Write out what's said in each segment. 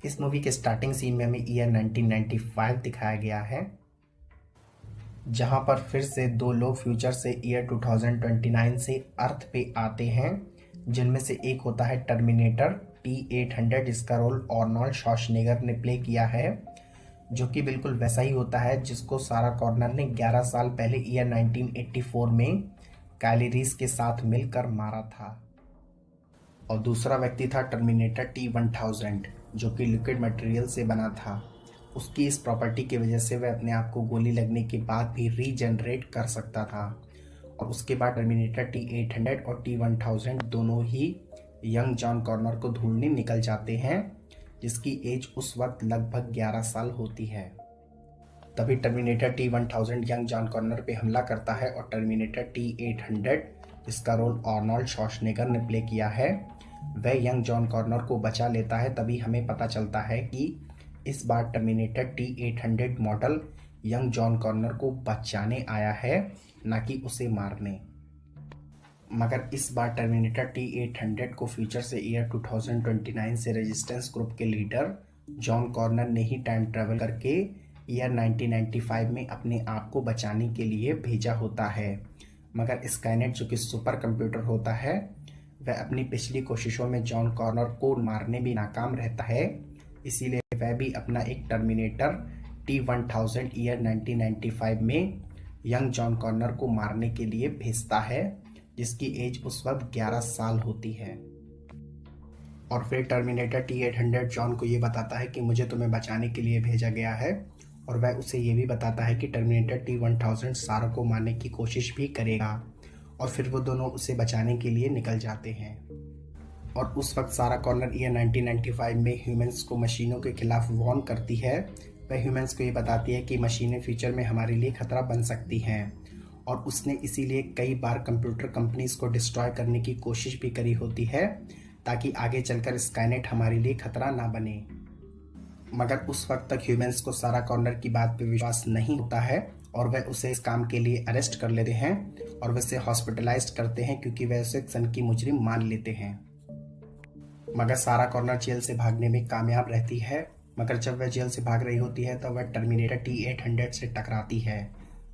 इस मूवी के starting scene में हमें ईयर 1995 दिखाया गया है, जहां पर फिर से दो लोग फ्यूचर से ईयर 2029 से अर्थ पे आते हैं, जिनमें से एक होता है टर्मिनेटर T-800, जिसका रोल आर्नोल्ड श्वार्ज़नेगर ने प्ले किया है, जो कि बिल्कुल वैसा ही होता है जिसको सारा कॉर्नर ने 11 साल पहले ईयर 1984 में काइली रीस के साथ मिलकर मारा था। और दूसरा व्यक्ति था टर्मिनेटर T-1000, जो कि लिक्विड मटेरियल से बना था। उसकी इस प्रॉपर्टी की वजह से वह अपने आप को गोली लगने के बाद भी रीजनरेट कर सकता था। और उसके बाद टर्मिनेटर T-800 और T-1000 दोनों ही यंग जॉन कॉर्नर को ढूंढने निकल जाते हैं, जिसकी एज उस वक्त लगभग 11 साल होती है। तभी terminator T-1000 young John corner पे हमला करता है और टर्मिनेटर T-800, जिसका रोल आर्नोल्ड श्वार्ज़नेगर ने प्ले किया है, वह यंग जॉन कॉर्नर को बचा लेता है। तभी हमें पता चलता है कि इस बार Terminator T-800 model young John Connor को बचाने आया है, ना कि उसे मारने। मगर इस बार टर्मिनेटर T-800 को फ्यूचर से ईयर 2029 से रेजिस्टेंस ग्रुप के लीडर जॉन कॉर्नर ने ही टाइम ट्रेवल करके ईयर 1995 में अपने आप को बचाने के लिए भेजा होता है। मगर स्काईनेट, जो कि सुपर कंप्यूटर होता है, वह अपनी पिछली कोशिशों में जॉन कॉर्नर को मारने में नाकाम रहता है। इसीलिए वह भी अपना एक टर्मिनेटर T-1000 ईयर 1995 में यंग जॉन कॉर्नर को मारने के लिए भेजता है, जिसकी एज उस वक्त 11 साल होती है। और फिर टर्मिनेटर T-800 जॉन को ये बताता है कि मुझे तुम्हें बचाने के लिए भेजा गया है, और वह उसे ये भी बताता है कि टर्मिनेटर T-1000 सारा को मारने की कोशिश भी करेगा। और फिर वो दोनों उसे बचाने के लिए निकल जाते हैं। और उस वक्त सारा कॉर्नर ईयर 1995 में ह्यूमंस को मशीनों के खिलाफ वार्न करती है। वह ह्यूमंस को ये बताती है कि मशीनें फ्यूचर में हमारे लिए खतरा बन सकती हैं, और उसने इसीलिए कई बार कंप्यूटर कंपनीज को डिस्ट्रॉय करने की कोशिश भी करी होती है, ताकि आगे चलकर स्काईनेट हमारे लिए खतरा ना बने। मगर उस वक्त तक ह्यूमंस को सारा कॉर्नर की बात पे विश्वास नहीं होता है, और वह उसे इस काम के लिए अरेस्ट कर लेते हैं और वह उसे हॉस्पिटलाइज्ड करते हैं, क्योंकि वह उसे सन की मुजरिम मान लेते हैं। मगर सारा कॉर्नर जेल से भागने में कामयाब रहती है। मगर जब वह जेल से भाग रही होती है तो वह टर्मिनेटर T-800 से टकराती है।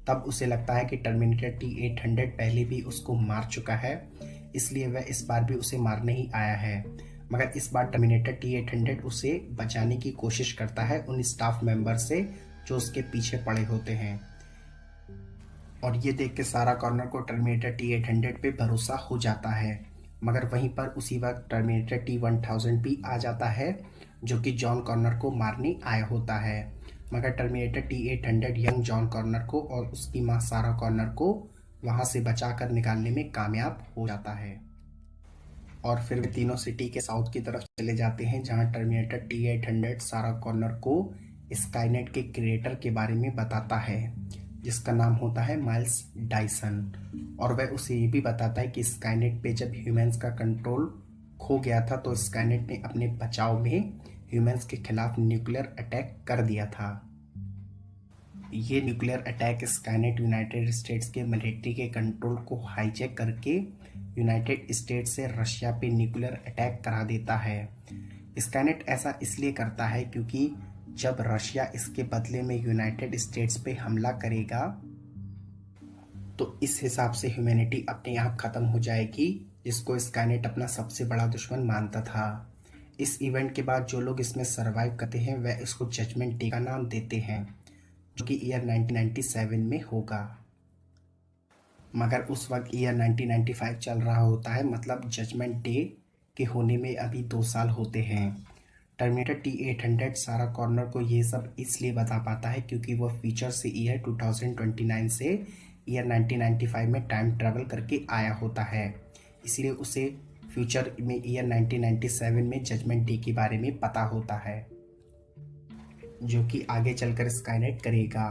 तब उसे लगता है कि टर्मिनेटर T-800 पहले भी उसको मार चुका है, इसलिए वह इस बार भी उसे मारने ही आया है। मगर इस बार टर्मिनेटर T-800 उसे बचाने की कोशिश करता है उन स्टाफ मेंबर से जो उसके पीछे पड़े होते हैं। और ये देख के सारा कॉर्नर को टर्मिनेटर T-800 पे भरोसा हो जाता है। मगर वहीं पर उसी वक्त टर्मिनेटर T-1000 भी आ जाता है, जो कि जॉन कॉर्नर को मारने आया होता है। मगर terminator T-800 young John Connor को और उसकी मां सारा कॉर्नर को वहां से बचाकर निकालने में कामयाब हो जाता है। और फिर वे तीनों सिटी के साउथ की तरफ चले जाते हैं, जहां टर्मिनेटर T-800 सारा कॉर्नर को स्काईनेट के क्रिएटर के बारे में बताता है, जिसका नाम होता है माइल्स डायसन। और वह उसे ये भी बताता है कि स्काईनेट पे जब ह्यूमंस का कंट्रोल खो गया था तो स्काईनेट ने अपने बचाव में ह्यूमंस के खिलाफ न्यूक्लियर अटैक कर दिया था। ये nuclear attack Skynet United states के मिलिट्री के कंट्रोल को हाईजैक करके यूनाइटेड स्टेट्स से रशिया पे न्यूक्लियर अटैक करा देता है। स्काईनेट ऐसा इसलिए करता है क्योंकि जब रशिया इसके बदले में यूनाइटेड स्टेट्स पे हमला करेगा तो इस हिसाब से ह्यूमैनिटी अपने आप खत्म हो जाएगी, जिसको स्काईनेट अपना सबसे बड़ा दुश्मन मानता था। इस इवेंट के बाद जो लोग इसमें सरवाइव करते हैं वह इसको जजमेंट डे का नाम देते हैं, जो कि ईयर 1997 में होगा। मगर उस वक्त ईयर 1995 चल रहा होता है, मतलब जजमेंट डे के होने में अभी 2 साल होते हैं। टर्मिनेटर T-800 सारा कॉर्नर को ये सब इसलिए बता पाता है क्योंकि वह फ्यूचर से ईयर 2029 से ईयर 1995 में टाइम ट्रैवल करके आया होता है। इसलिए उसे फ्यूचर में ईयर 1997 में जजमेंट डे के बारे में पता होता है, जो कि आगे चलकर स्काईनेट करेगा।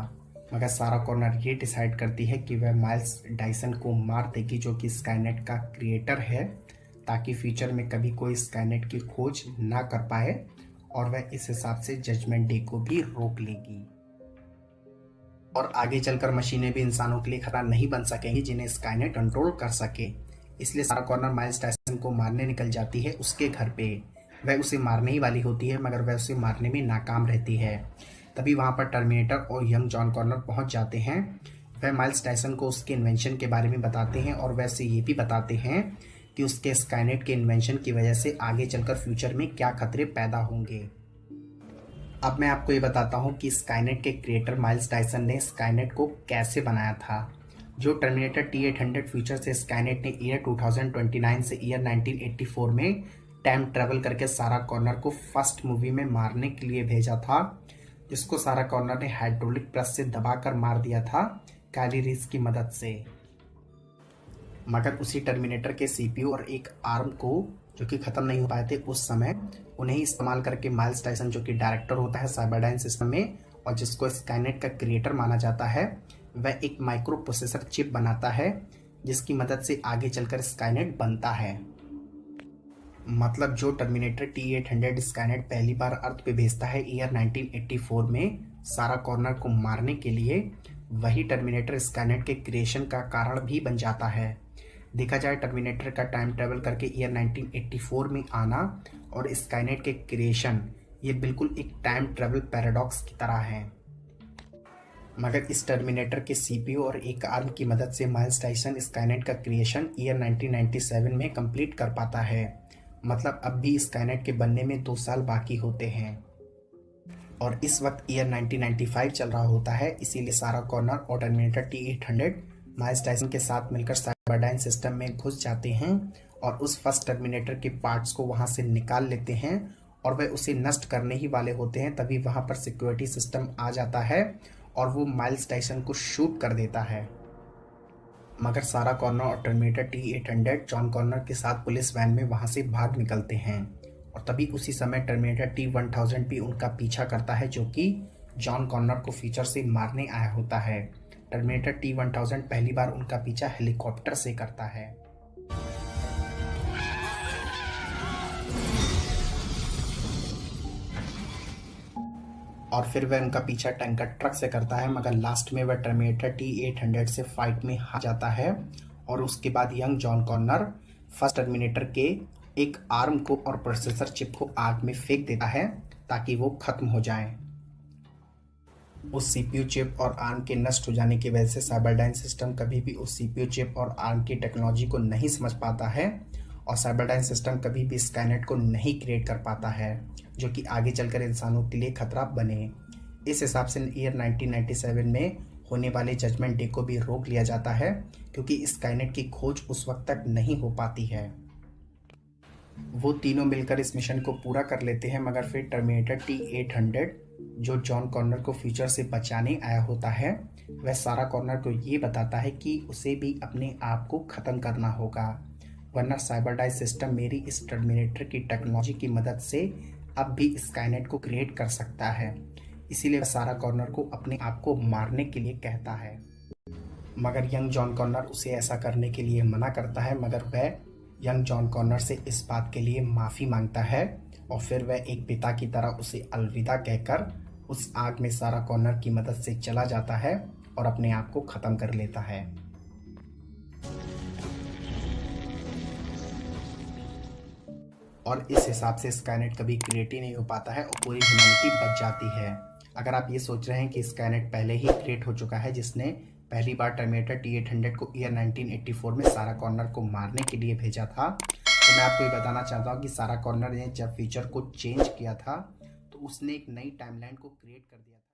मगर सारा कॉर्नर ये डिसाइड करती है कि वह माइल्स डायसन को मार देगी, जो कि स्काईनेट का क्रिएटर है, ताकि फ्यूचर में कभी कोई स्काईनेट की खोज ना कर पाए, और वह इस हिसाब से जजमेंट डे को भी रोक लेगी। और आगे चलकर मशीनें भी इंसानों के लिए खतरा नहीं बन सकेंगी जिन्हें स्काईनेट कंट्रोल कर सके। इसलिए सारा कॉर्नर माइल्स डायसन को मारने निकल जाती है उसके घर पे। वह उसे मारने ही वाली होती है, मगर वह उसे मारने में नाकाम रहती है। तभी वहाँ पर टर्मिनेटर और यंग जॉन कॉर्नर पहुँच जाते हैं। वह माइल्स टायसन को उसके इन्वेंशन के बारे में बताते हैं और वैसे ये भी बताते हैं कि उसके स्काईनेट के इन्वेंशन की वजह से आगे चलकर फ्यूचर में क्या खतरे पैदा होंगे। अब मैं आपको ये बताता हूँ कि स्काईनेट के क्रिएटर माइल्स टायसन ने स्काईनेट को कैसे बनाया था। जो टर्मिनेटर T-800 फीचर से स्काईनेट ने ईयर 2029 से ईयर 1984 में टाइम ट्रेवल करके सारा कॉर्नर को फर्स्ट मूवी में मारने के लिए भेजा था, जिसको सारा कॉर्नर ने हाइड्रोलिक प्रेस से दबाकर मार दिया था काइली रीस की मदद से। मगर उसी टर्मिनेटर के सीपीयू और एक आर्म को जो कि ख़त्म नहीं हो पाए थे उस समय, उन्हें इस्तेमाल करके माइल्स टायसन जो कि डायरेक्टर होता है साइबरडाइन सिस्टम में और जिसको स्काईनेट का क्रिएटर माना जाता है, वह एक माइक्रो प्रोसेसर चिप बनाता है जिसकी मदद से आगे चलकर स्काईनेट बनता है। मतलब जो टर्मिनेटर T-800 स्काईनेट पहली बार अर्थ पे भेजता है ईयर 1984 में सारा कॉर्नर को मारने के लिए, वही टर्मिनेटर स्काईनेट के क्रिएशन का कारण भी बन जाता है। देखा जाए टर्मिनेटर का टाइम ट्रेवल करके ईयर 1984 में आना और स्काईनेट के क्रिएशन, ये बिल्कुल एक टाइम ट्रेवल पैराडॉक्स की तरह है। मगर इस टर्मिनेटर के सीपीयू और एक आर्म की मदद से माइल्स टायसन स्काईनेट का क्रिएशन ईयर 1997 में कंप्लीट कर पाता है। मतलब अब भी स्काईनेट के बनने में 2 साल बाकी होते हैं और इस वक्त ईयर 1995 चल रहा होता है। इसीलिए सारा कॉर्नर और टर्मिनेटर T-800 माइल्स टायसन के साथ मिलकर साइबरडाइन सिस्टम में घुस जाते हैं और उस फर्स्ट टर्मिनेटर के पार्ट्स को वहां से निकाल लेते हैं और वह उसे नष्ट करने ही वाले होते हैं। तभी वहां पर सिक्योरिटी सिस्टम आ जाता है और वो माइल्स टायसन को शूट कर देता है। मगर सारा कॉर्नर और टर्मिनेटर T-800 जॉन कॉर्नर के साथ पुलिस वैन में वहां से भाग निकलते हैं और तभी उसी समय टर्मिनेटर T-1000 भी उनका पीछा करता है, जो कि जॉन कॉर्नर को फीचर से मारने आया होता है। टर्मिनेटर T-1000 पहली बार उनका पीछा हेलीकॉप्टर से करता है और फिर वह उनका पीछा टैंकर ट्रक से करता है, मगर लास्ट में वह टर्मिनेटर T-800 से फाइट में हार जाता है और उसके बाद young John corner first terminator के एक आर्म को और प्रोसेसर चिप को आग में फेंक देता है ताकि वो खत्म हो जाए। उस सीपीयू चिप और आर्म के नष्ट हो जाने की वजह से साइबरडाइन सिस्टम कभी भी उस सीपीयू चिप और आर्म की टेक्नोलॉजी को नहीं समझ पाता है और साइबरडाइन सिस्टम कभी भी स्काईनेट को नहीं क्रिएट कर पाता है जो कि आगे चलकर इंसानों के लिए खतरा बने। इस हिसाब से ईयर 1997 में होने वाले जजमेंट डे को भी रोक लिया जाता है क्योंकि स्काईनेट की खोज उस वक्त तक नहीं हो पाती है। वो तीनों मिलकर इस मिशन को पूरा कर लेते हैं, मगर फिर टर्मिनेटर T-800 जो जॉन कॉर्नर को फ्यूचर से बचाने आया होता है, वह सारा कॉर्नर को ये बताता है कि उसे भी अपने आप को ख़त्म करना होगा, वरना साइबरडाइन सिस्टम मेरी इस टर्मिनेटर की टेक्नोलॉजी की मदद से अब भी स्काईनेट को क्रिएट कर सकता है। इसीलिए वह सारा कॉर्नर को अपने आप को मारने के लिए कहता है। मगर यंग जॉन कॉर्नर उसे ऐसा करने के लिए मना करता है, मगर वह यंग जॉन कॉर्नर से इस बात के लिए माफ़ी मांगता है और फिर वह एक पिता की तरह उसे अलविदा कहकर उस आग में सारा कॉर्नर की मदद से चला जाता है और अपने आप को ख़त्म कर लेता है। और इस हिसाब से स्काईनेट कभी क्रिएट ही नहीं हो पाता है और पूरी ह्यूमैनिटी बच जाती है। अगर आप ये सोच रहे हैं कि स्काईनेट पहले ही क्रिएट हो चुका है, जिसने पहली बार टर्मिनेटर T-800 को ईयर 1984 में सारा कॉर्नर को मारने के लिए भेजा था, तो मैं आपको ये बताना चाहता हूँ कि सारा कॉर्नर ने जब फीचर को चेंज किया था तो उसने एक नई टाइमलाइन को क्रिएट कर दिया था।